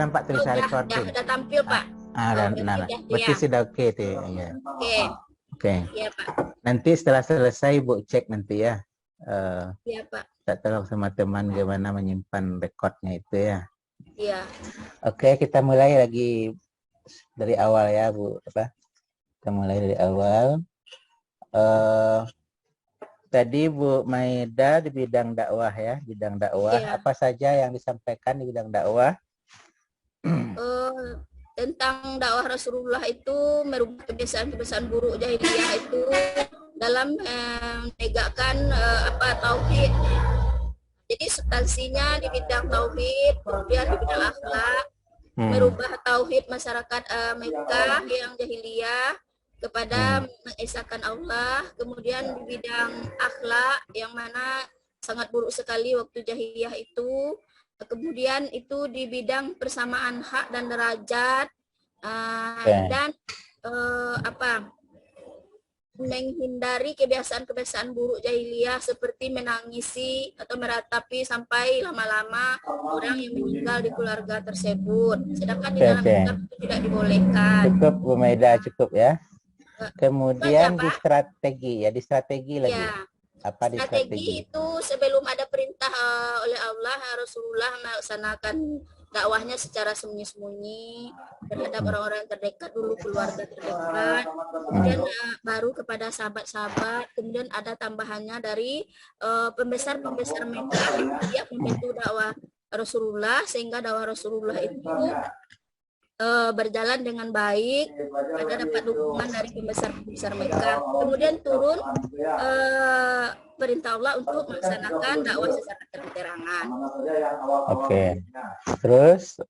nampak tulisan recording. Udah tampil, Pak. Berarti sudah oke tuh. Ya. Oke. Iya, Pak. Nanti setelah selesai Bu cek nanti ya. Iya, Pak. Kita tolong sama teman gimana menyimpan rekodnya itu ya. Iya. Oke, kita mulai lagi dari awal ya Bu. Kita mulai dari awal. Tadi Bu Maida di bidang dakwah ya, bidang dakwah. Iya. Apa saja yang disampaikan di bidang dakwah? Tentang dakwah Rasulullah itu merubah kebiasaan-kebiasaan buruk jahiliyah itu dalam menegakkan tauhid. Jadi substansinya di bidang tauhid, kemudian di bidang akhlak, merubah tauhid masyarakat Mekah yang jahiliyah kepada mengesahkan Allah. Kemudian di bidang akhlak yang mana sangat buruk sekali waktu jahiliyah itu. Kemudian itu di bidang persamaan hak dan derajat dan menghindari kebiasaan-kebiasaan buruk jahiliyah seperti menangisi atau meratapi sampai lama-lama orang yang meninggal di keluarga tersebut. Sedangkan di dalam Islam itu tidak dibolehkan. Cukup Bu Maida, cukup ya. Kemudian di strategi lagi. Ya. Apa strategi itu sebelum ada perintah oleh Allah, Rasulullah melaksanakan dakwahnya secara sembunyi-sembunyi terhadap orang-orang terdekat dulu, keluarga terdekat, kemudian baru kepada sahabat-sahabat, kemudian ada tambahannya dari pembesar-pembesar Mekah yang membantu dakwah Rasulullah sehingga dakwah Rasulullah itu berjalan dengan baik, ada dapat dukungan dari pembesar-pembesar Mekah. Kemudian turun perintah Allah untuk melaksanakan dakwah secara terang-terangan. Oke. Terus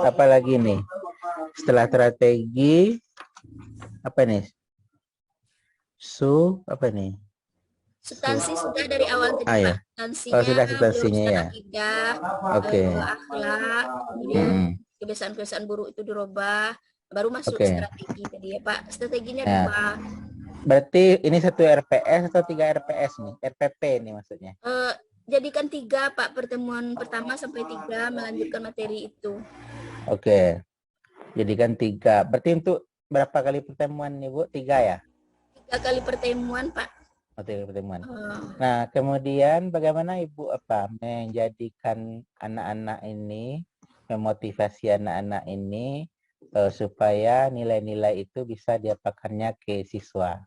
apa lagi nih? Setelah strategi apa nih? Apa nih? Substansi sudah dari awal tadi, Pak. ya. Substansinya ya. Oke. Akhlak, kemudian kebiasaan-kebiasaan buruk itu dirubah, baru masuk strategi tadi ya Pak. Strateginya dua. Berarti ini 1 RPS atau 3 RPS nih? RPP nih maksudnya? Jadikan 3 Pak, pertemuan pertama sampai 3 melanjutkan materi itu. Oke. Jadikan 3. Berarti untuk berapa kali pertemuan nih Bu? 3 ya? 3 kali pertemuan Pak. 3 kali pertemuan. Nah kemudian bagaimana Ibu menjadikan anak-anak ini, memotivasi anak-anak ini supaya nilai-nilai itu bisa diapakannya ke siswa.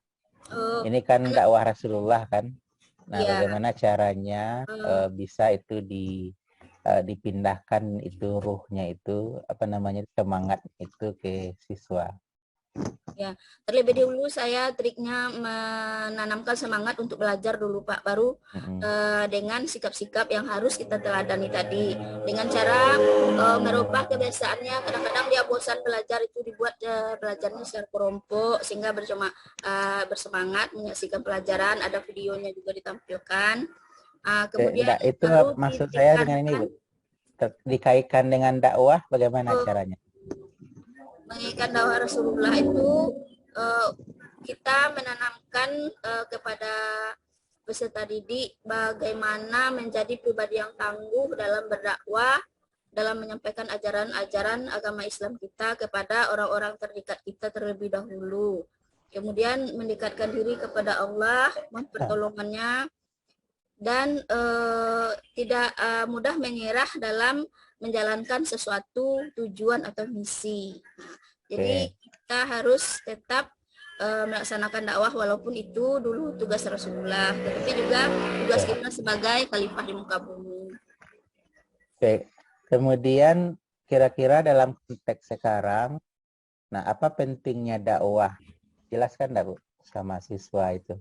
Ini kan dakwah Rasulullah kan. Nah, bagaimana caranya bisa itu dipindahkan itu ruhnya itu semangat itu ke siswa. Ya, terlebih dahulu saya triknya menanamkan semangat untuk belajar dulu Pak, baru dengan sikap-sikap yang harus kita teladani tadi, dengan cara merubah kebiasaannya. Kadang-kadang dia bosan belajar, itu dibuat belajarnya secara kelompok sehingga bersemangat menyaksikan pelajaran, ada videonya juga ditampilkan. Kemudian itu maksud saya dengan ini Bu, dikaitkan dengan dakwah bagaimana caranya? Mengingatkan dakwah Rasulullah itu kita menanamkan kepada peserta didik bagaimana menjadi pribadi yang tangguh dalam berdakwah, dalam menyampaikan ajaran-ajaran agama Islam kita kepada orang-orang terdekat kita terlebih dahulu. Kemudian mendekatkan diri kepada Allah, mempertolongannya, dan tidak mudah menyerah dalam menjalankan sesuatu tujuan atau misi. Jadi kita harus tetap melaksanakan dakwah walaupun itu dulu tugas Rasulullah, tetapi juga tugas kita sebagai khalifah di muka bumi. Kemudian kira-kira dalam konteks sekarang, nah apa pentingnya dakwah? Jelaskan enggak Bu sama siswa itu?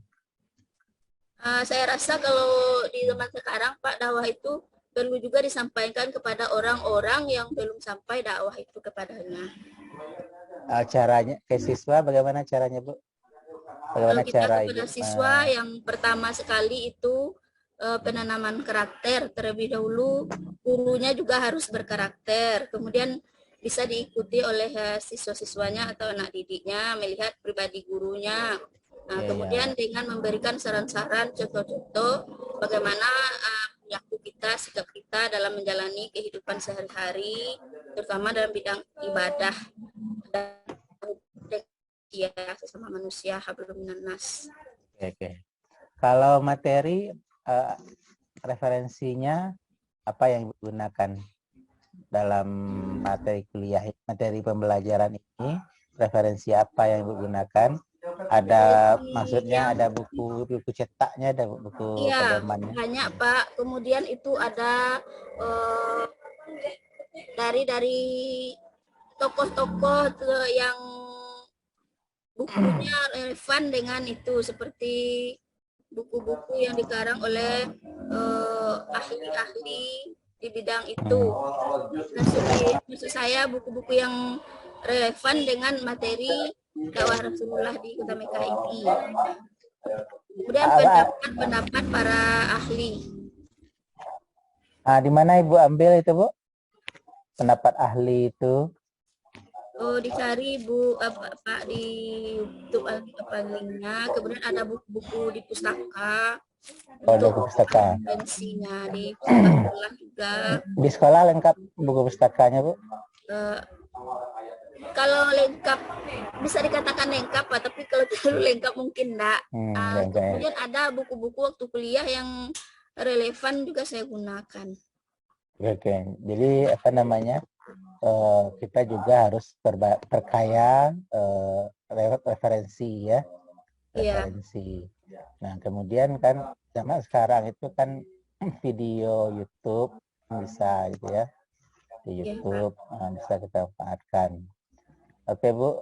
Saya rasa kalau di zaman sekarang Pak, dakwah itu perlu juga disampaikan kepada orang-orang yang belum sampai dakwah itu kepadanya. Caranya ke siswa bagaimana caranya Bu? Bagaimana cara kepada siswa yang pertama sekali itu penanaman karakter terlebih dahulu. Gurunya juga harus berkarakter, kemudian bisa diikuti oleh siswa-siswanya atau anak didiknya melihat pribadi gurunya. Kemudian dengan memberikan saran-saran, contoh-contoh bagaimana perilaku kita, sikap kita dalam menjalani kehidupan sehari-hari, terutama dalam bidang ibadah dan ya sesama manusia hablum minan nas. Oke. Kalau materi referensinya apa yang digunakan dalam materi kuliah, materi pembelajaran ini, referensi apa yang digunakan? Ada maksudnya ada buku cetaknya, ada buku Iya, pedomannya. banyak Pak. Kemudian itu ada dari tokoh-tokoh yang bukunya relevan dengan itu, seperti buku-buku yang dikarang oleh ahli-ahli di bidang itu. Maksud saya buku-buku yang relevan dengan materi dakwah Rasulullah di Kota Mekah ini. Kemudian pendapat para ahli. Di mana Ibu ambil itu, Bu? Pendapat ahli itu? Oh, dicari Bu Pak di YouTube apa linknya. Kemudian ada buku-buku di pustaka. Untuk pustaka. Referensinya di sekolah juga. Di sekolah lengkap buku pustakanya, Bu? Kalau lengkap bisa dikatakan lengkap Pak, tapi kalau terlalu lengkap mungkin enggak. Kemudian ada buku-buku waktu kuliah yang relevan juga saya gunakan. Oke. Jadi apa namanya? Kita juga harus perkaya referensi ya. Referensi. Nah, kemudian kan zaman sekarang itu kan video YouTube bisa gitu ya. Di YouTube bisa kita manfaatkan. Oke Bu,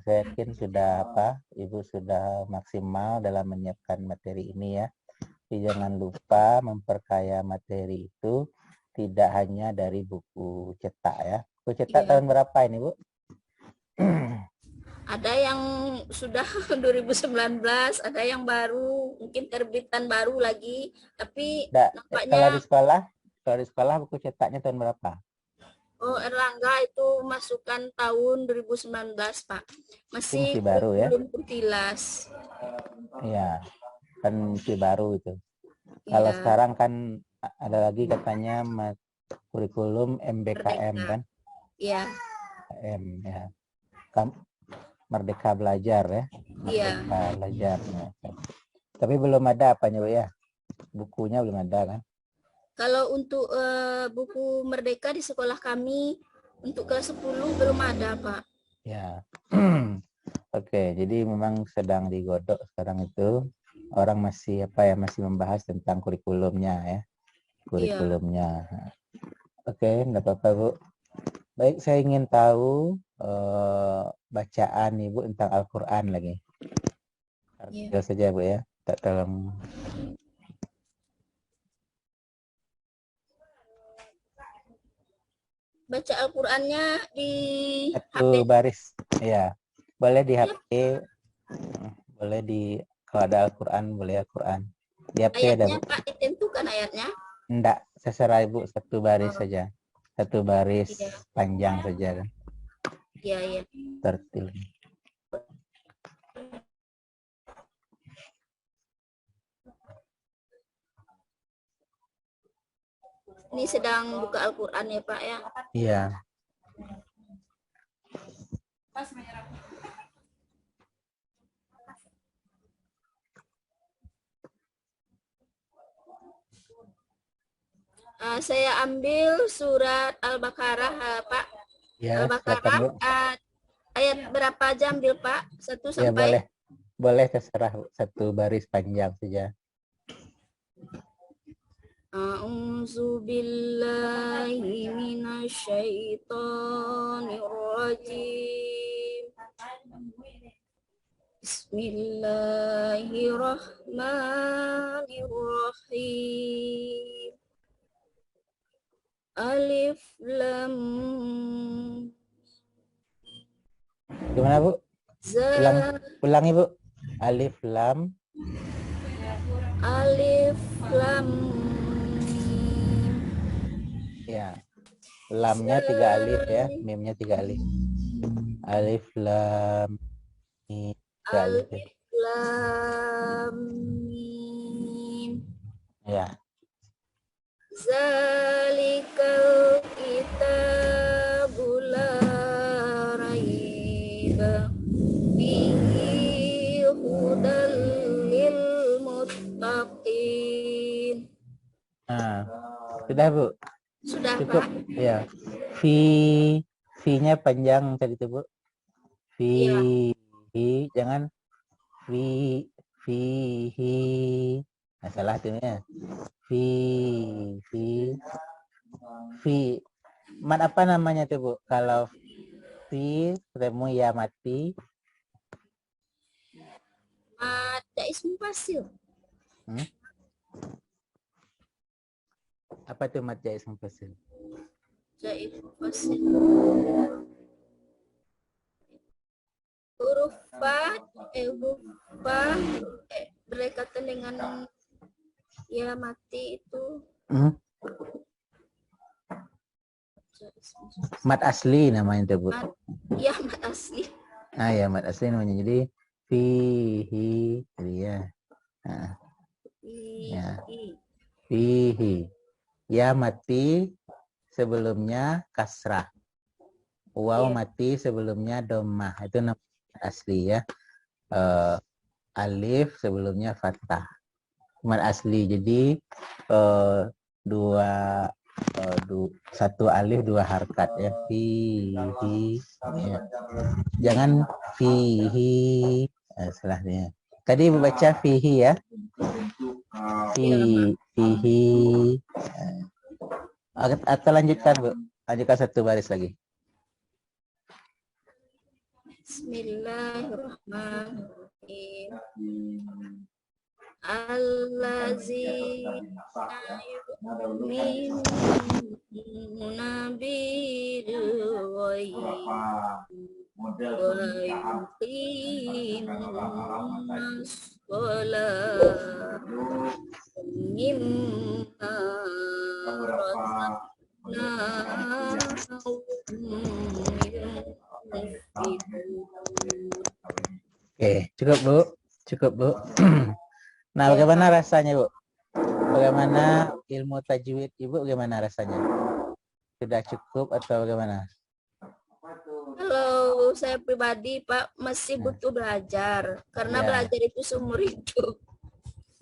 saya yakin sudah Ibu sudah maksimal dalam menyiapkan materi ini ya. Tapi jangan lupa memperkaya materi itu tidak hanya dari buku cetak ya. Buku cetak tahun berapa ini Bu? Ada yang sudah 2019, ada yang baru, mungkin terbitan baru lagi, tapi nampaknya kalau di sekolah buku cetaknya tahun berapa? Oh, Erlangga itu masukkan tahun 2019, Pak. Masih baru ya? Belum kurtilas. Iya, kan masih baru itu. Kalau sekarang kan ada lagi katanya kurikulum MBKM kan? Iya. M ya. Merdeka Belajar ya. Merdeka Belajar. Ya. Tapi belum ada apanya Bu ya? Bukunya belum ada kan? Kalau untuk buku Merdeka di sekolah kami untuk kelas 10 belum ada, Pak. Ya. Oke, jadi memang sedang digodok sekarang itu. Orang masih masih membahas tentang kurikulumnya ya. Kurikulumnya. Oke, enggak apa-apa, Bu. Baik, saya ingin tahu bacaan Ibu tentang Al-Qur'an lagi. Artikel saja Bu ya. Tak tolong. Baca Al-Qur'annya di satu HP. Baris. Ya. Boleh di HP. Boleh di kalau ada Al-Qur'an, boleh Al-Qur'an. Di HP ayatnya, ada, Bu. Pak, ditentukan ayatnya? Enggak, terserah Ibu, satu baris saja. Satu baris panjang saja kan. Iya. Tertil. Ini sedang buka Al-Qur'an ya, Pak ya? Iya. Saya ambil surat Al-Baqarah, Pak. Ya, Al-Baqarah ayat berapa aja ambil, Pak? 1 sampai? Ya, boleh. Boleh terserah, satu baris panjang saja. A'udzu billahi minasyaitonir rajim. Bismillahirrahmanirrahim. Alif lam. Gimana Bu? Ulangi Bu. Alif lam. Alif lam. Ya. Lamnya 3 alif ya, mimnya 3 alif. Alif lam mim. Alif lam mim. Ya. Zalikal kitabu la raiba fihi hudal lil muttaqin. Nah, sudah Bu? Sudah, Cukup? Pak? Ya. V-nya panjang tadi itu Bu. Iya. Jangan fihi. Nah, salah tuh ya. Fi, fi. Mat apa namanya tuh Bu? Kalau fi ketemu ya mati. Ada ismu fasil. Hmm? Apa tuh mat jais mufasil? Jais fasil. Huruf fa berkaitan dengan ya mati itu. Hmm? Mat asli namanya tuh Bu. Ya, mat asli. Ah ya, mat asli namanya. Jadi fihi, jadi ya. Nah, ya. Fihi. Ya mati sebelumnya kasrah. Waw mati sebelumnya domah. Itu namanya asli ya. Alif sebelumnya fathah. Mat asli. Jadi satu alif dua harkat ya. Fihi. Ya. Jangan fihi. Salahnya. Tadi baca fihi ya. Fihi. Atau lanjutkan Bu. Lanjutkan satu baris lagi. Bismillahirrahmanirrahim. Allazina yu'minuna bil ghaib wa yuqimuna shalah mimma Oke, cukup Bu. Cukup Bu. Nah, bagaimana rasanya Bu? Bagaimana ilmu tajwid Ibu? Bagaimana rasanya? Sudah cukup atau bagaimana? Kalau saya pribadi Pak masih butuh belajar karena belajar itu seumur hidup.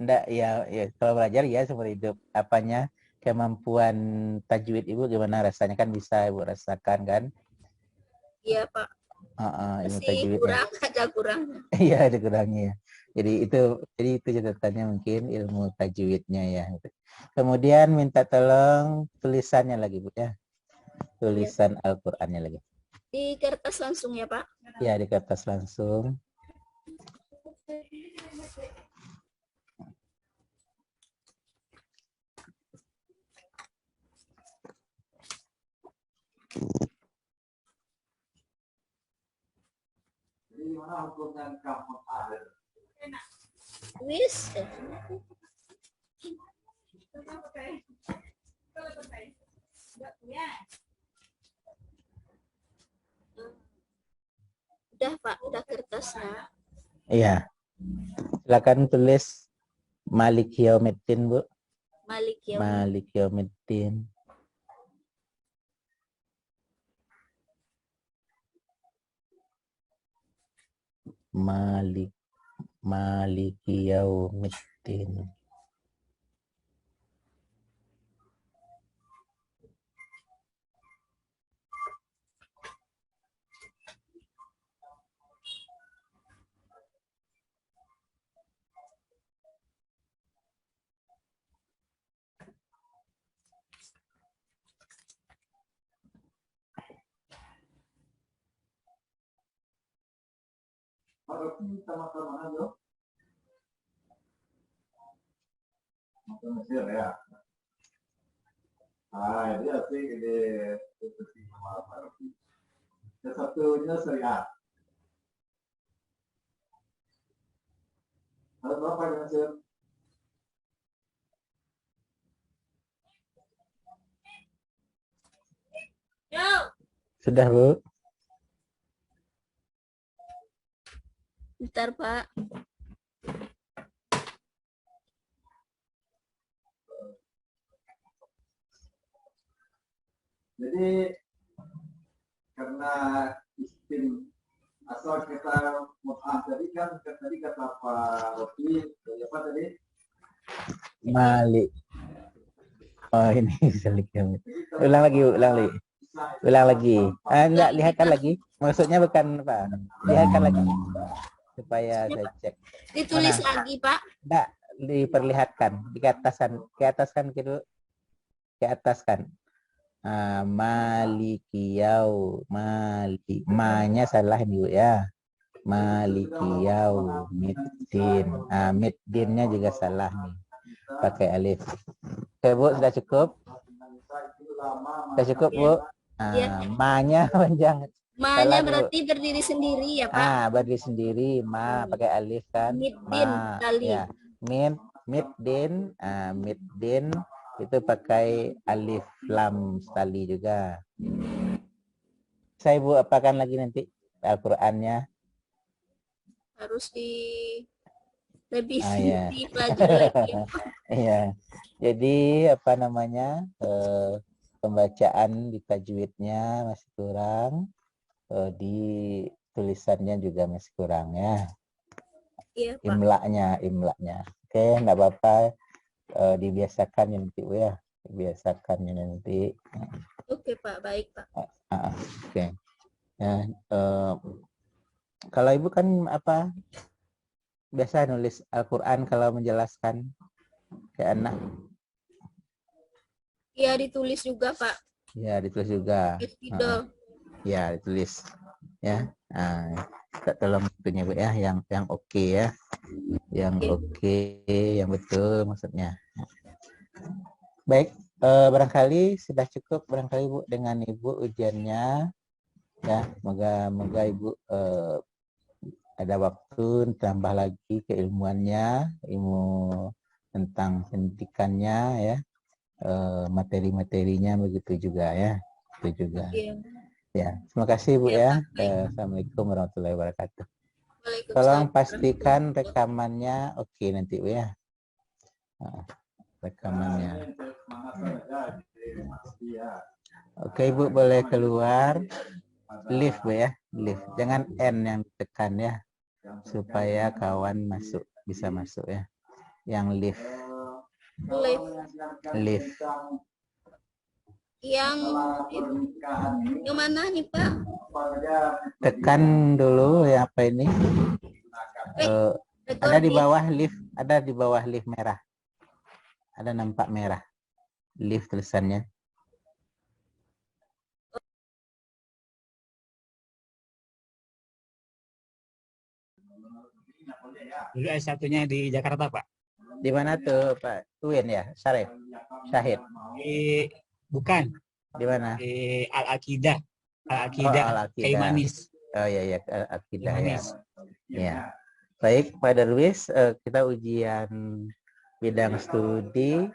Enggak, ya kalau belajar ya seumur hidup. Apanya kemampuan tajwid Ibu gimana rasanya, kan bisa Ibu rasakan kan? Iya Pak. Ilmu Masih tajwidnya. kurang, ada kurang. Iya, ada kurangnya. Jadi itu catatannya mungkin ilmu tajwidnya ya. Kemudian minta tolong tulisannya lagi Bu ya. Tulisan Al-Qur'annya lagi. Di kertas langsung ya Pak? Ya, di kertas langsung. Wis. Udah Pak, udah kertasnya. Iya. Silakan tulis Malik Yaumiddin Bu. Malik Yaumiddin. Maliki Yaumiddin. Mesir ya. Ah, dia sih ini seperti Arabi. Yang satunya syariat. Ada berapa di Mesir? Sudah Bu? Bentar Pak. Jadi karena istim asal kita tadi kan tadi kata Pak Rofi, apa tadi? Malik. Oh ini seliknya. Ulang lagi. Ulang lagi. Enggak, lihatkan lagi. Maksudnya bukan apa? Lihatkan lagi supaya saya cek. Ditulis Mana? lagi, Pak. Enggak, diperlihatkan. Ke ataskan gitu. Ke ataskan. Malikiyau. Ma-nya salah nih Bu ya. Malikiyau. Middin. Middinnya juga salah nih. Pakai alif. Oke Bu, sudah cukup? Sudah cukup Bu? Ya. Ma-nya panjang. Ma-nya Salah, Bu. berarti berdiri sendiri ya, Pak. Berdiri sendiri. Ma pakai alif kan. Middin tali. Ya. Middin. Middin itu pakai alif lam tali juga. Saya Bu apakan lagi nanti Al-Qur'annya? Harus lebih Ya. dipelajari lagi. Iya. Jadi apa namanya? Pembacaan di tajwidnya masih kurang. Di tulisannya juga masih kurang ya. Iya, Pak. Imlaknya. Oke, enggak apa-apa. Dibiasakan ya nanti Bu ya. Dibiasakannya nanti. Oke, Pak. Baik, Pak. Oke. Ya, kalau Ibu kan apa? Biasa nulis Al-Qur'an kalau menjelaskan ke anak. Iya, ditulis juga, Pak. Ya, ditulis juga. Ya, ditulis. Ya. Tolong itunya Bu ya, yang oke ya. Yang oke, yang betul maksudnya. Baik, barangkali sudah cukup barangkali Bu dengan Ibu ujiannya. Ya, moga Ibu ada waktu tambah lagi keilmuannya, ilmu tentang pendidikannya ya. Materi-materinya begitu juga ya. Itu juga. Iya. Ya, terima kasih Bu ya. Baik. Assalamualaikum warahmatullahi wabarakatuh. Waalaikumsalam. Tolong pastikan rekamannya oke nanti Bu ya. Rekamannya. Oke Ibu boleh keluar. Lift Bu ya, lift. Jangan N yang ditekan ya. Supaya kawan bisa masuk ya. Yang lift. Lift. Yang mana nih Pak? Tekan dulu ya apa ini? Ada di bawah lift, merah. Ada nampak merah. Lift tulisannya. Dulu S1-nya di Jakarta, Pak. Di mana tuh, Pak? Tuin ya? Syahid. Bukan. Di mana? Di Al-Aqidah. Al-Aqidah. Kayu Manis. Oh iya, Al-Aqidah ya. Ya. Baik, Pak Darwis, kita ujian bidang studi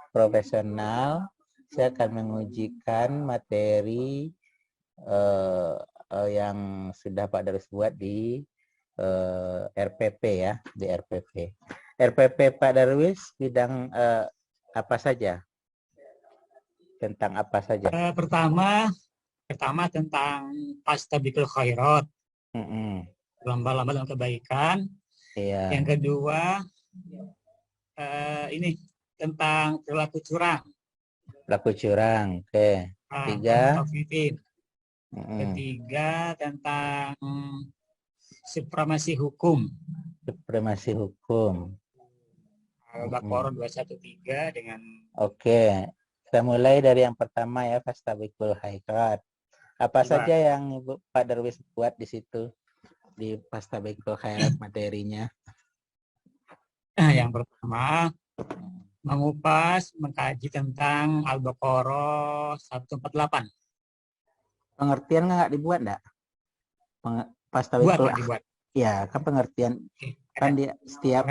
profesional. Saya akan mengujikan materi yang sudah Pak Darwis buat di RPP ya, di RPP. RPP Pak Darwis bidang apa saja? Tentang apa saja? Pertama tentang Fastabiqul Khairat. Lomba-lomba dalam kebaikan. Iya. Yang kedua ini tentang perilaku curang. Perilaku curang. Oke. Ketiga tentang supremasi hukum. Supremasi hukum. Al-Baqarah 213 dengan. Oke. Kita mulai dari yang pertama ya, Fastabiqul Khairat. Apa saja yang Ibu Pak Darwis buat di situ di Fastabiqul Khairat materinya? Yang pertama mengkaji tentang Al-Baqarah 148. Pengertian nggak dibuat enggak? Fastabiqul dibuat. Ya, kan pengertian kan dia setiap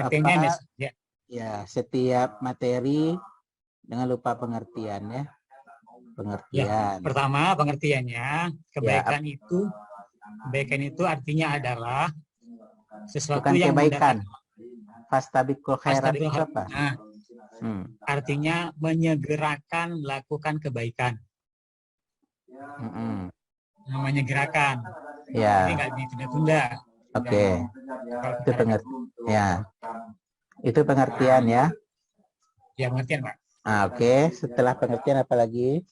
setiap materi dengan lupa pengertian ya. Pengertian. Pertama pengertiannya kebaikan itu artinya adalah sesuatu bukan yang kebaikan. Fastabiqul Khairat itu apa? Artinya menyegerakan melakukan kebaikan. namanya gerakan. Ya. Ini nggak ditunda-tunda. Oke. Itu ya. Itu pengertian ya. Ya, pengertian, Pak. Oke. Setelah pengertian apa lagi?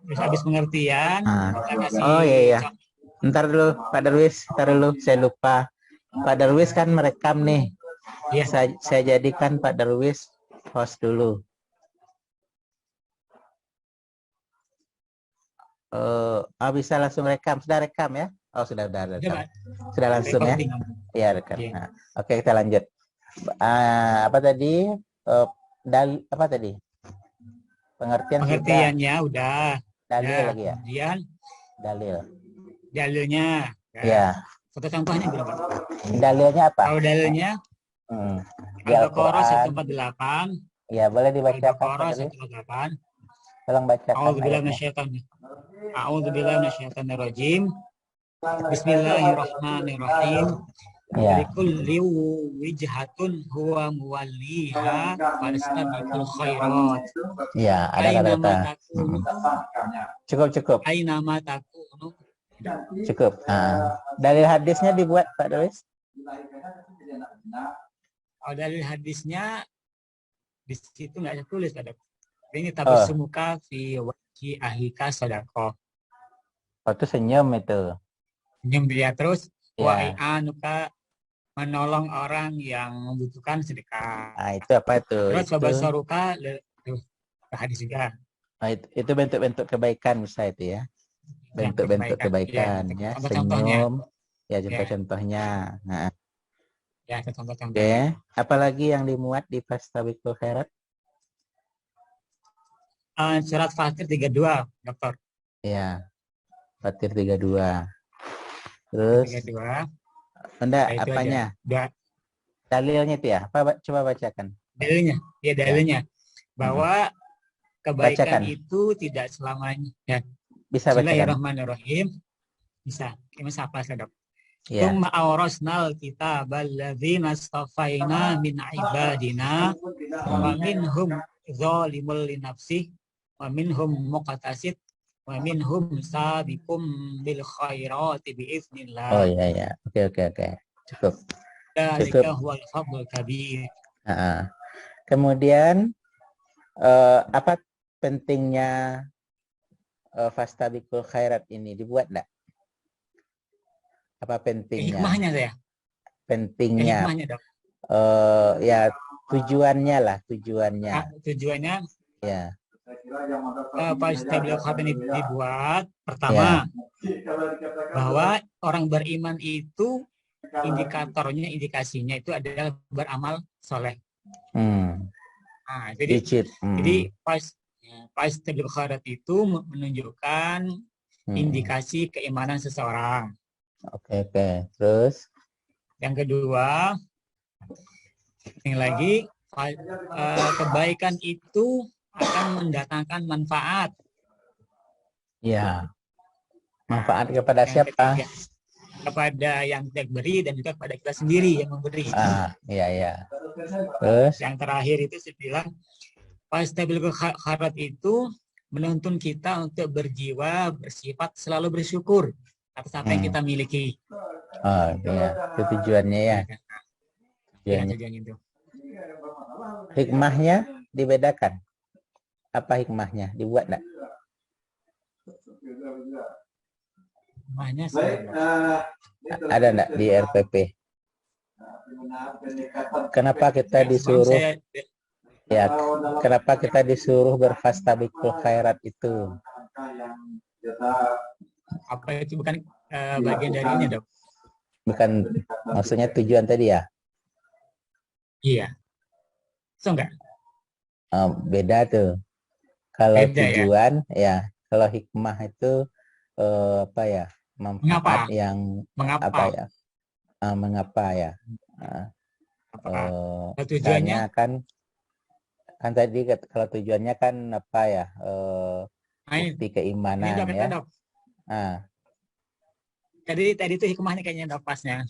Terus habis pengertian, kita kasih oh iya. Ntar dulu, Pak Darwis. Ntar dulu, saya lupa. Pak Darwis kan merekam nih. Iya. Saya jadikan Pak Darwis host dulu. Bisa langsung rekam. Sudah rekam ya? Oh, sudah rekam. Sudah langsung ya? Iya, rekam. Nah, oke, kita lanjut. Apa tadi? Apa tadi? Pengertiannya udah. Dalil ya, lagi ya? Kemudian dalilnya. Ya. Foto contohnya berapa? Dalilnya apa? Kalau dalilnya Al-Baqarah 148. Ya, boleh dibacakan. Al-Baqarah 148. Tolong bacakan ayatnya. A'udzubillahi minasyaitonirrajim. Bismillahirrahmanirrahim. Likulli wijhatun huwa muwalliha fastabiqul khairat. Ya, ada kata. Cukup. Ainama takunu. Cukup. Dalil hadisnya dibuat Pak Darwis? Dalil hadisnya di situ nggak ada tulis, ada. Ini tabassumuka fi wajhi ahika sadaqah. Itu senyum itu. Senyum dia terus. Wa'i'anuka, menolong orang yang membutuhkan sedekah. Itu apa itu? Terus wabasaruka, hadis juga. Itu bentuk-bentuk kebaikan Ustaz itu ya. Bentuk-bentuk kebaikan ya. Senyum. Ya, contoh-contohnya. Nah. Ya, contoh-contoh. Oke. Apalagi yang dimuat di Fastabiqul Khairat? Surat Fatir 32, Dokter. Ya. Fatir 32. Terus 32. Enggak, apanya? Dalilnya itu ya. Coba bacakan. Dalilnya. Ya, dalilnya. Bahwa kebaikan itu tidak selamanya. Ya. Bisa bacakan. Bismillahirrahmanirrahim. Bisa. Ini apa, Dok? Tsumma awrasnal kitabal ladzina astafaina min ibadina wa minhum zalimun li nafsihi wa minhum muqtasid wa minhum sabiqum bil khairati bi idznillah. Oh iya. Oke. Cukup. Dzalika huwal fadlul kabir. Kemudian apa pentingnya Fastabiqul Khairat ini dibuat enggak? Apa pentingnya? Hikmahnya saya. Pentingnya. Hikmahnya, Dok. Ya tujuannya lah, tujuannya. Tujuannya ya. Fastabiqul Khairat ini dibuat pertama bahwa orang beriman itu indikasinya itu adalah beramal soleh. Jadi Fastabiqul Khairat itu menunjukkan indikasi keimanan seseorang. Oke. Terus yang kedua, yang lagi kebaikan itu akan mendatangkan manfaat. Ya. Manfaat kepada siapa? Kepada yang kita beri dan juga kepada kita sendiri yang memberi. Iya. Terus yang terakhir itu saya bilang Fastabiqul Khairat itu menuntun kita untuk berjiwa bersifat selalu bersyukur atas apa yang kita miliki. Iya. Itu tujuannya ya. Tujuan itu. Hikmahnya dibedakan. Apa hikmahnya? Dibuat enggak? Hikmahnya ada enggak di RPP? Kenapa kita disuruh kenapa kita disuruh berfastabiqul khairat itu? Apa itu bukan bagian dari ini, Dok? Bukan, maksudnya tujuan tadi ya? Iya. Enggak? Beda tuh. Kalau tujuan ya, kalau hikmah itu manfaat yang mengapa ya? Tujuannya kan tadi kalau tujuannya kan bukti keimanan ya. Tadi itu hikmahnya kayaknya pasnya.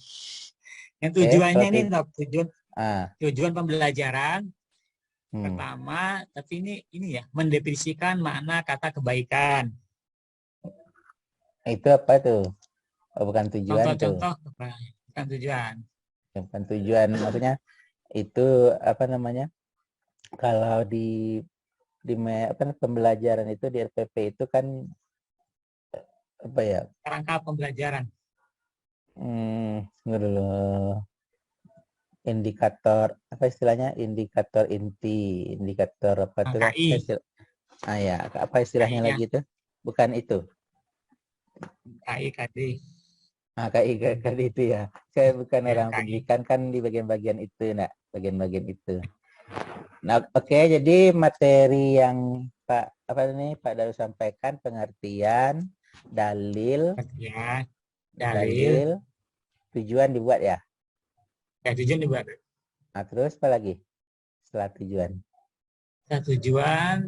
Yang tujuannya ini tujuan pembelajaran Pertama, tapi ini ya mendefinisikan makna kata kebaikan. Itu apa tuh? Oh, bukan tujuan tuh. Contoh-contoh bukan tujuan. Bukan tujuan, maksudnya itu apa namanya? Kalau di pembelajaran itu di RPP itu kan apa ya? Rangka pembelajaran. Dulu. Indikator apa istilahnya? Indikator inti, indikator apa tuh? Ya, apa istilahnya lagi tuh? Bukan itu. KIKD. KIKD itu ya. Saya bukan orang pendidikan kan di bagian-bagian itu, nak, bagian-bagian itu. Nah, oke, jadi materi yang Pak Daru sampaikan pengertian, dalil, dalil, tujuan dibuat ya. Ya, tujuan dibuat. Nah, terus apa lagi setelah tujuan? Setelah tujuan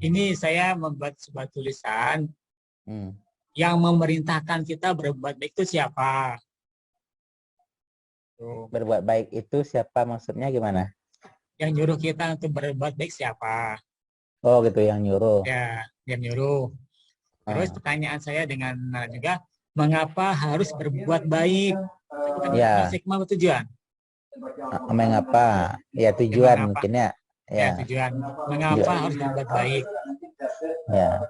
ini saya membuat sebuah tulisan yang memerintahkan kita berbuat baik itu siapa? Berbuat baik itu siapa, maksudnya gimana? Yang nyuruh kita untuk berbuat baik siapa? Oh gitu, yang nyuruh. Ya, yang nyuruh. Terus pertanyaan saya dengan juga, mengapa harus berbuat baik? Ya. Hikmah tujuan. Mengapa? Ya tujuan mungkin ya. Ya, tujuan. Mengapa harus berbuat baik? Ya.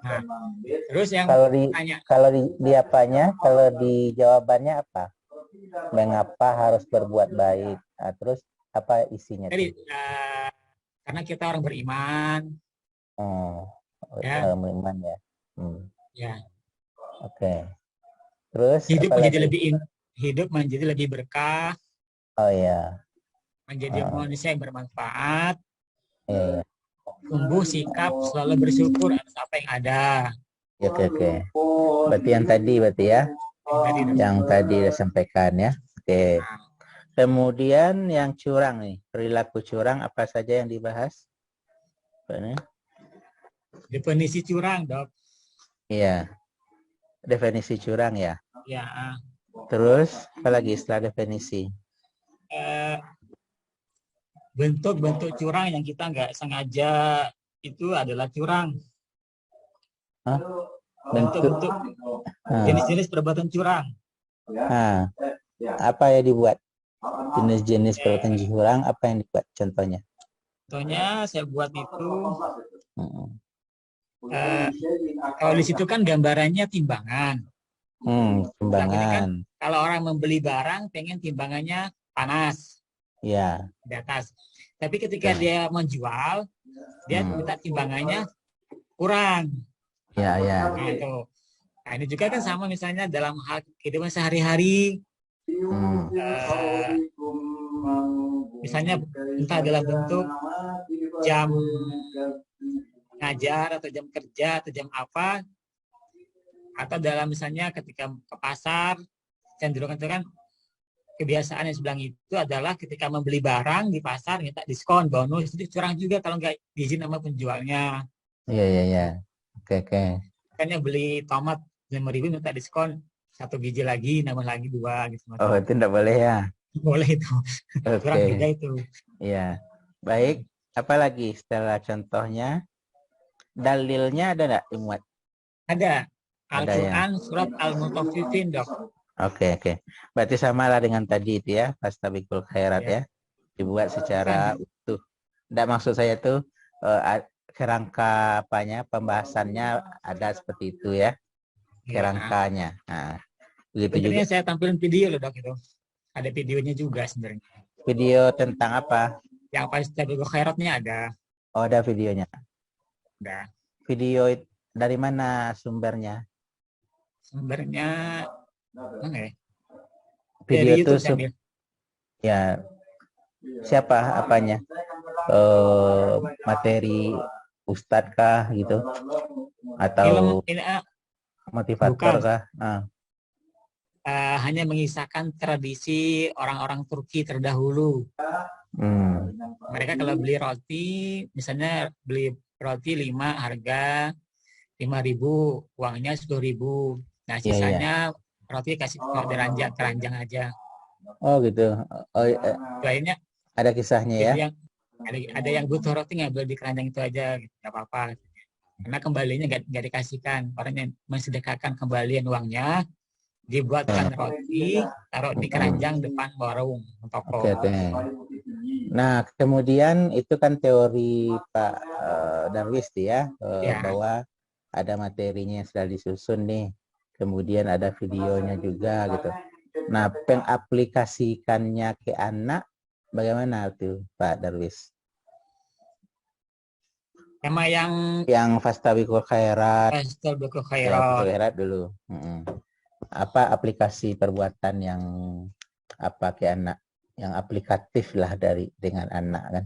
Nah, terus yang kalau di apanya, kalau di jawabannya apa? Mengapa harus berbuat baik? Nah, terus apa isinya? Jadi, karena kita orang beriman. Orang beriman ya. Ya. Oke. Terus hidup menjadi lebih berkah. Oh ya. Menjadi manusia yang bermanfaat. Iya. Tumbuh sikap selalu bersyukur atas apa yang ada. Oke. Berarti yang tadi ya. Yang tadi disampaikan ya. Oke. Kemudian yang curang nih, perilaku curang apa saja yang dibahas? Definisi curang, Dok. Iya. Definisi curang ya. Ya. Terus apa lagi setelah definisi? Bentuk-bentuk curang yang kita nggak sengaja itu adalah curang. Bentuk-bentuk jenis-jenis perbuatan curang. Apa yang dibuat? Jenis-jenis perbuatan curang apa yang dibuat? Contohnya? Contohnya saya buat itu. Kalau di situ kan gambarannya timbangan. Timbangan. Kan, kalau orang membeli barang, pengen timbangannya panas. Ya. Di atas. Tapi ketika dia menjual, dia minta timbangannya kurang. Ya. Nah, itu. Nah, ini juga kan sama misalnya dalam hal kehidupan sehari-hari. Misalnya entah dalam bentuk jam ngajar atau jam kerja atau jam apa, atau dalam misalnya ketika ke pasar, cenderung itu kan kebiasaan yang sebelah itu adalah ketika membeli barang di pasar minta diskon, bonus, itu curang juga kalau nggak diizin sama penjualnya. Iya. Oke. Makanya beli tomat 5.000 minta diskon 1 biji lagi, nambah lagi 2 gitu. Oh, itu tidak boleh ya? Boleh itu. Curang juga itu. Iya. Baik, apa lagi setelah contohnya? Dalilnya ada nggak dimuat? Ada. Al-Quran surat Al-Mutaffifin, Dok. Oke. Berarti samalah dengan tadi itu ya, Fastabiqul khairat ya. Dibuat secara utuh. Tidak, maksud saya tuh kerangka apanya, pembahasannya ada seperti itu ya. Kerangkanya. Nah, begitu juga. Saya tampilin video loh, Dok, itu. Ada videonya juga sebenarnya. Video tentang apa? Yang Fastabiqul khairatnya ada. Oh, ada videonya. Ada. Video dari mana sumbernya? Sumbernya video itu ya siapa apanya? Materi ustadz kah gitu? Atau motivator kah? Hanya mengisahkan tradisi orang-orang Turki terdahulu. Mereka kalau beli roti, misalnya beli roti 5 harga 5.000, uangnya 10.000. Nah, sisanya roti kasih keranjang aja. Oh gitu. Oh, Lainnya ada kisahnya itu ya. yang ada yang butuh roti ngambil di keranjang itu aja, gitu. Nggak apa-apa. Karena kembalinya nggak dikasihkan. Orang yang mensedekahkan kembalian uangnya, dibuatkan roti, taruh di keranjang depan warung toko. Oke. Nah, kemudian itu kan teori Pak Darwis ya, bahwa ada materinya yang sudah disusun nih. Kemudian ada videonya juga gitu. Nah, pengaplikasikannya ke anak bagaimana tuh Pak Darwis? Sama yang Fastabiqul khairat. Fastabiqul Ya, khairat dulu. Apa aplikasi perbuatan yang apa ke anak? Yang aplikatif lah dengan anak kan?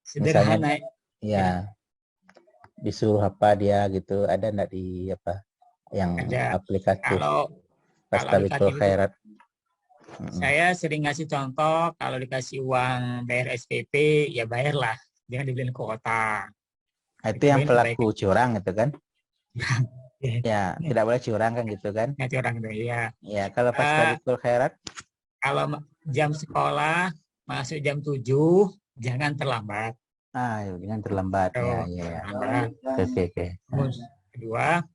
Sederhana. Misalnya, ya disuruh apa dia gitu, ada enggak di apa yang ada. aplikatif? Kalau Fastabiqul khairat. Saya sering ngasih contoh, kalau dikasih uang bayar SPP, ya bayarlah, jangan dibeliin kuota. Itu yang pelaku curang itu kan? Ya, tidak boleh curang kan gitu kan? Nggak curang itu ya. Ya, kalau Fastabiqul khairat? Kalau jam sekolah masuk jam 7, jangan terlambat. Jangan terlambat. Ya. Oke. Kedua,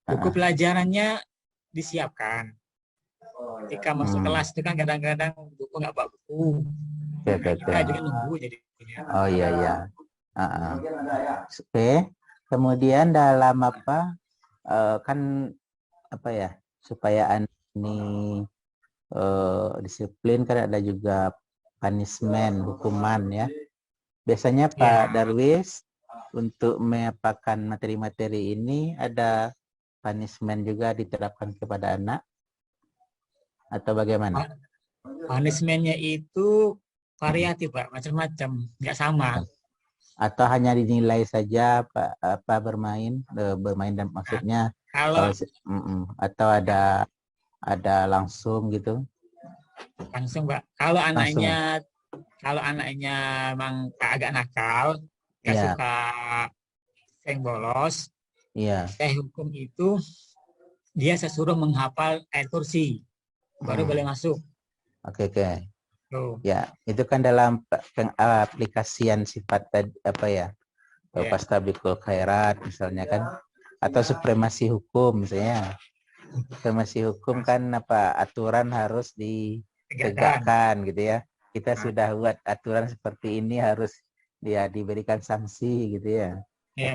buku pelajarannya disiapkan. Ketika masuk kelas itu kan kadang-kadang buku nggak bawa buku. Kita juga nunggu jadinya. Oh iya. Oke. Kemudian dalam apa kan apa ya, supaya anak ini disiplin kan ada juga punishment, hukuman ya. Biasanya Pak Darwis untuk mengapakan materi-materi ini ada punishment juga diterapkan kepada anak atau bagaimana? Punishment-nya itu variatif Pak, macam-macam, nggak sama. Atau hanya dinilai saja Pak, apa bermain dan maksudnya kalau atau ada langsung gitu? Langsung Pak. Kalau anaknya memang agak nakal, nggak suka sering bolos, saya hukum itu dia saya suruh menghafal ayat kursi, baru boleh masuk. Oke. Ya, itu kan dalam pengaplikasian sifat apa ya? Fastabiqul khairat misalnya kan, atau supremasi hukum misalnya. Supremasi hukum kan apa, aturan harus ditegakkan gitu ya. Kita sudah buat aturan seperti ini, harus diberikan sanksi gitu ya.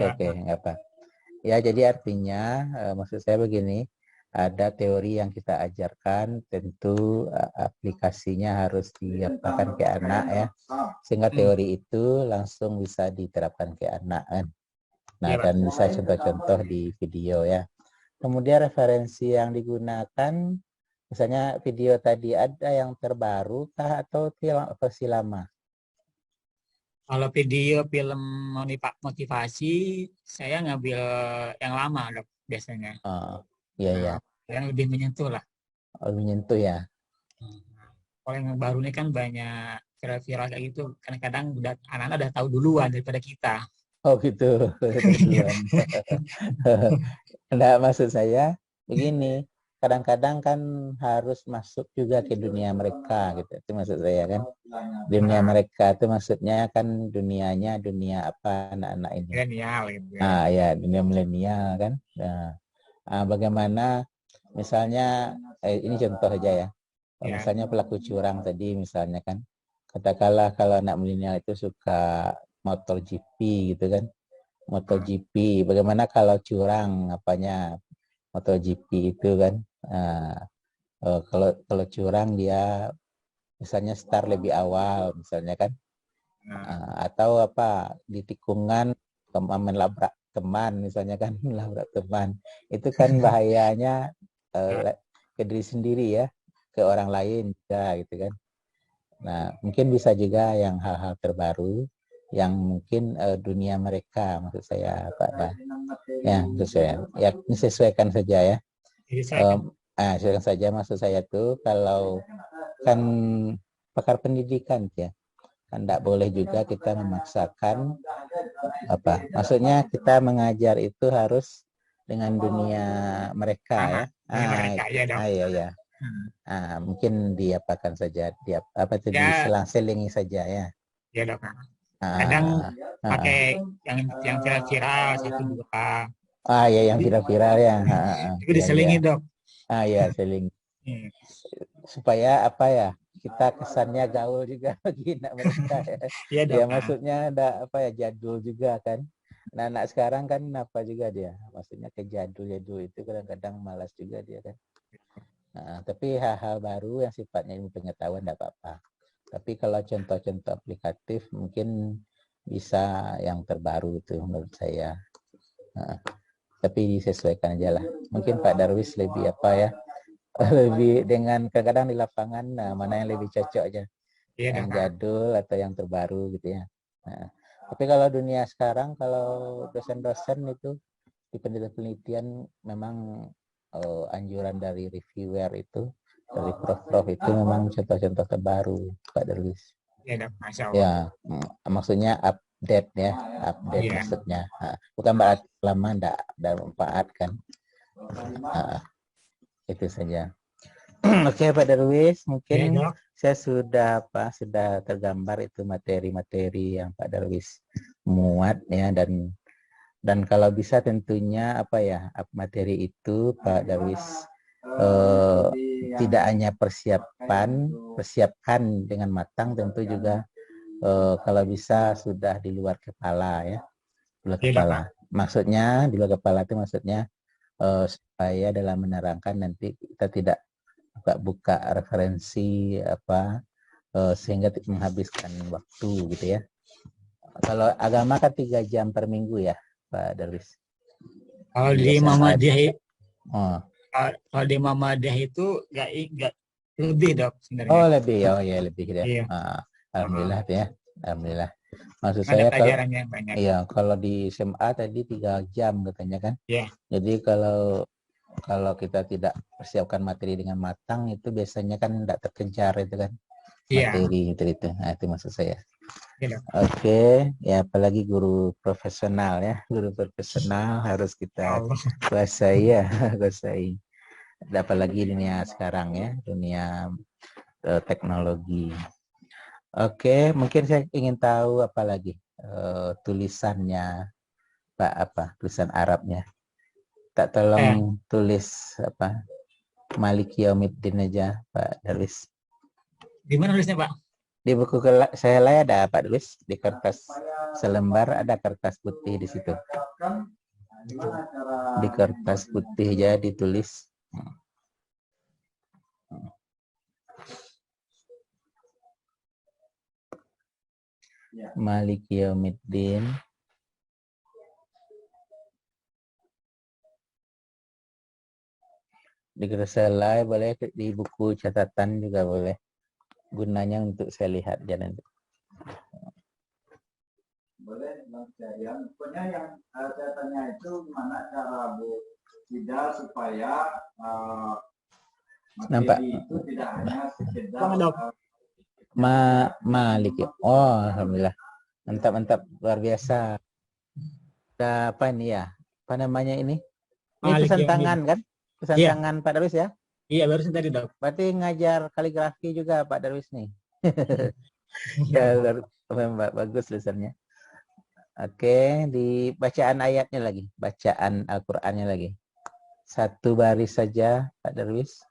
Oke, nggak apa. Ya, jadi artinya maksud saya begini, ada teori yang kita ajarkan, tentu aplikasinya harus diapakan ke anak ya, sehingga teori itu langsung bisa diterapkan ke anak kan. Nah, dan bisa contoh-contoh di video ya. Kemudian referensi yang digunakan, misalnya video tadi ada yang terbaru kah atau versi lama? Kalau video film motivasi, saya ngambil yang lama dok, biasanya. Iya. Yang lebih menyentuh lah. Menyentuh ya. Kalau yang baru ini kan banyak viral kayak gitu. Kadang-kadang anak-anak udah tahu duluan daripada kita. Oh gitu. Enggak, maksud saya begini. Kadang-kadang kan harus masuk juga ke dunia mereka gitu. Itu maksud saya kan. Dunia mereka itu maksudnya kan dunianya dunia apa anak-anak ini. Milenial gitu. Ya, dunia milenial kan. Bagaimana misalnya ini contoh aja ya. Misalnya pelaku curang tadi misalnya kan. Katakanlah kalau anak milenial itu suka motor GP gitu kan. Motor GP. Bagaimana kalau curang apanya motor GP itu kan. Kalau curang dia misalnya start lebih awal misalnya kan. Atau apa di tikungan melabrak teman misalnya kan, melabrak teman. Itu kan bahayanya ke diri sendiri ya, ke orang lain juga gitu kan. Nah, mungkin bisa juga yang hal-hal terbaru yang mungkin dunia mereka, maksud saya Pak. Ya, maksud saya. Ya, disesuaikan saja ya. Silakan saja, maksud saya tuh kalau kan pakar pendidikan ya, kan tidak boleh juga kita memaksakan maksudnya kita mengajar itu harus dengan dunia mereka ya, mereka ya dok. Iya ya. Mungkin diapakan saja, apa itu Ya. diselang-selingi saja ya. Ya dok. Kadang pakai yang viral 1 2. Ya yang viral-viral ya. Itu diselingin dok. Ya seling. Supaya apa ya? Kita kesannya gaul juga bagi anak mereka ya. Iya dok. Ya maksudnya ada apa ya, jadul juga kan. Nah, anak sekarang kan apa juga dia? Maksudnya ke jadul-jadul itu kadang-kadang malas juga dia kan. Tapi hal-hal baru yang sifatnya ilmu pengetahuan tidak apa-apa. Tapi kalau contoh-contoh aplikatif mungkin bisa yang terbaru itu menurut saya. Tapi disesuaikan aja lah. Mungkin Pak Darwis lebih apa ya? Lebih dengan kadang-kadang di lapangan, mana yang lebih cocok aja. Yang jadul atau yang terbaru gitu ya. Tapi kalau dunia sekarang, kalau dosen-dosen itu di penelitian memang anjuran dari reviewer itu, dari prof itu memang contoh-contoh terbaru Pak Darwis. Ya dok, Masya Allah. Ya, maksudnya update ya, maksudnya. Bukan berarti lama enggak manfaat kan. Itu saja. Oke Pak Darwis, mungkin saya sudah tergambar itu materi-materi yang Pak Darwis muat ya, dan kalau bisa tentunya materi itu Pak Darwis tidak hanya persiapkan dengan matang, tentu juga kalau bisa sudah di luar kepala ya, luar kepala. Maksudnya di luar kepala itu maksudnya supaya dalam menerangkan nanti kita tidak buka referensi sehingga menghabiskan waktu gitu ya. Kalau agama kan 3 jam per minggu ya Pak Darwis. Kalau di Muhammadiyah kalau di Muhammadiyah itu nggak lebih dok sebenarnya. Lebih lebih ya. Iya. Alhamdulillah ya. Alhamdulillah. Maksud ada saya pelajarannya banyak. Iya, kalau di SMA tadi 3 jam katanya kan. Iya. Jadi kalau kita tidak persiapkan materi dengan matang itu biasanya kan tidak terkejar itu kan. Materi itu. Nah, itu maksud saya. Ya, Oke, ya apalagi guru profesional ya. Guru profesional harus kita kuasai ya, kuasai. Apalagi dunia sekarang ya, dunia teknologi. Oke, mungkin saya ingin tahu apa lagi tulisannya Pak, tulisan Arabnya. Tak tolong tulis Malik Yaumiddin aja Pak Darwis. Di mana tulisnya Pak? Di buku saya ada Pak Darwis, di kertas selembar ada kertas putih di situ. Di kertas putih aja ditulis. Malik Yaumiddin. Di kertas selai boleh, di buku catatan juga boleh. Gunanya untuk saya lihat jangan. Boleh Bang Cahyan. Pokoknya yang catatannya itu gimana cara Bu Ida supaya materi itu tidak hanya sekedar Malik. Alhamdulillah. Mantap, luar biasa. Apa ini ya? Apa namanya ini? Ini tulisan tangan kan? Tulisan tangan Pak Darwis ya? Iya, barusan tadi dok. Berarti ngajar kaligrafi juga Pak Darwis nih. Ya, bagus tulisannya. Oke, di bacaan ayatnya lagi, bacaan Al-Qur'annya lagi. 1 baris saja Pak Darwis.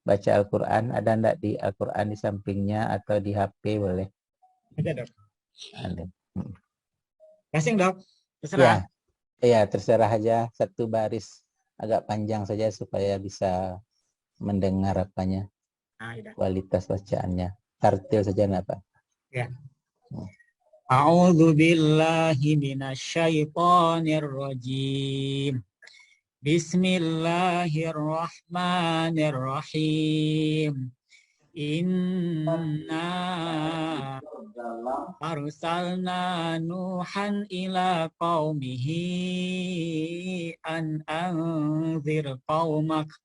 Baca Al-Qur'an, ada enggak di Al-Qur'an di sampingnya atau di HP boleh? Ada dok. Ada. Kasih dok. Terserah. Iya, terserah aja 1 baris agak panjang saja supaya bisa mendengar apanya, kualitas bacaannya, tartil saja apa? Ya. A'udzu billahi minasyaitonir rajim. Bismillahirrahmanirrahim. Inna arsalna Nuhan ila qaumihi an anzir qaumaka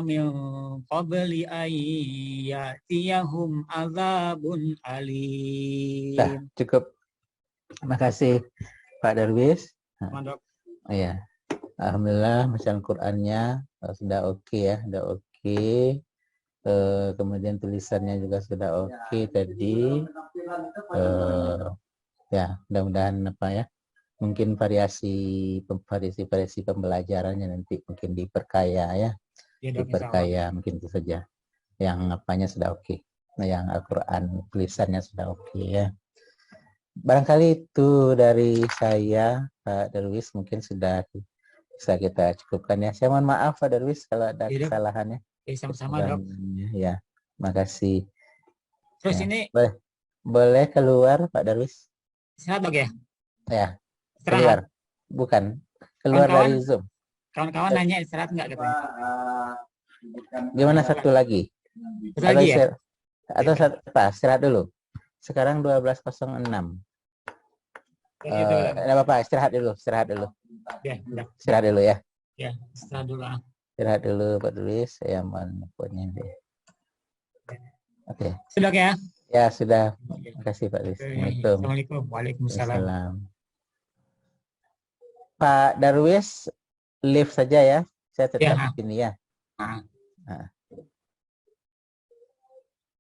min qabli an ya'tiyahum azabun alim. Cukup. Terima kasih Pak Darwis. Mantap. Iya. Alhamdulillah, bacaan Qur'annya sudah oke ya, sudah oke. Kemudian tulisannya juga sudah oke tadi. Ya, mudah-mudahan apa ya? Mungkin variasi pembelajarannya nanti mungkin diperkaya ya. Ya, Dok, Diperkaya mungkin itu saja. Yang apanya sudah oke. Nah, yang Al-Qur'an tulisannya sudah oke ya. Barangkali itu dari saya, Pak Darwis, mungkin sudah bisa kita cukupkan ya. Saya mohon maaf Pak Darwis kalau ada Iya, Dok. kesalahannya. Sama-sama, Dok. Ya, makasih. Terus Ya, ini boleh keluar Pak Darwis? istirahat, Dok ya? Ya, Istirahat. keluar. Bukan, keluar Kawan-kawan, dari Zoom. Kawan-kawan nanya istirahat nggak katanya? Gimana satu lagi? Satu lagi ya? Atau istirahat dulu. Sekarang 12.06. Enggak apa-apa, istirahat dulu. Ya, udah. Istirahat dulu ya. Ya, istirahat dulu. Istirahat dulu Pak Darwis, saya mohon punya deh. Oke. Sudah ya? Ya, sudah. Terima kasih Pak Darwis. Assalamualaikum. Assalamualaikum. Waalaikumsalam. Pak Darwis, live saja ya. Saya tetap Ya. di sini ya. Nah.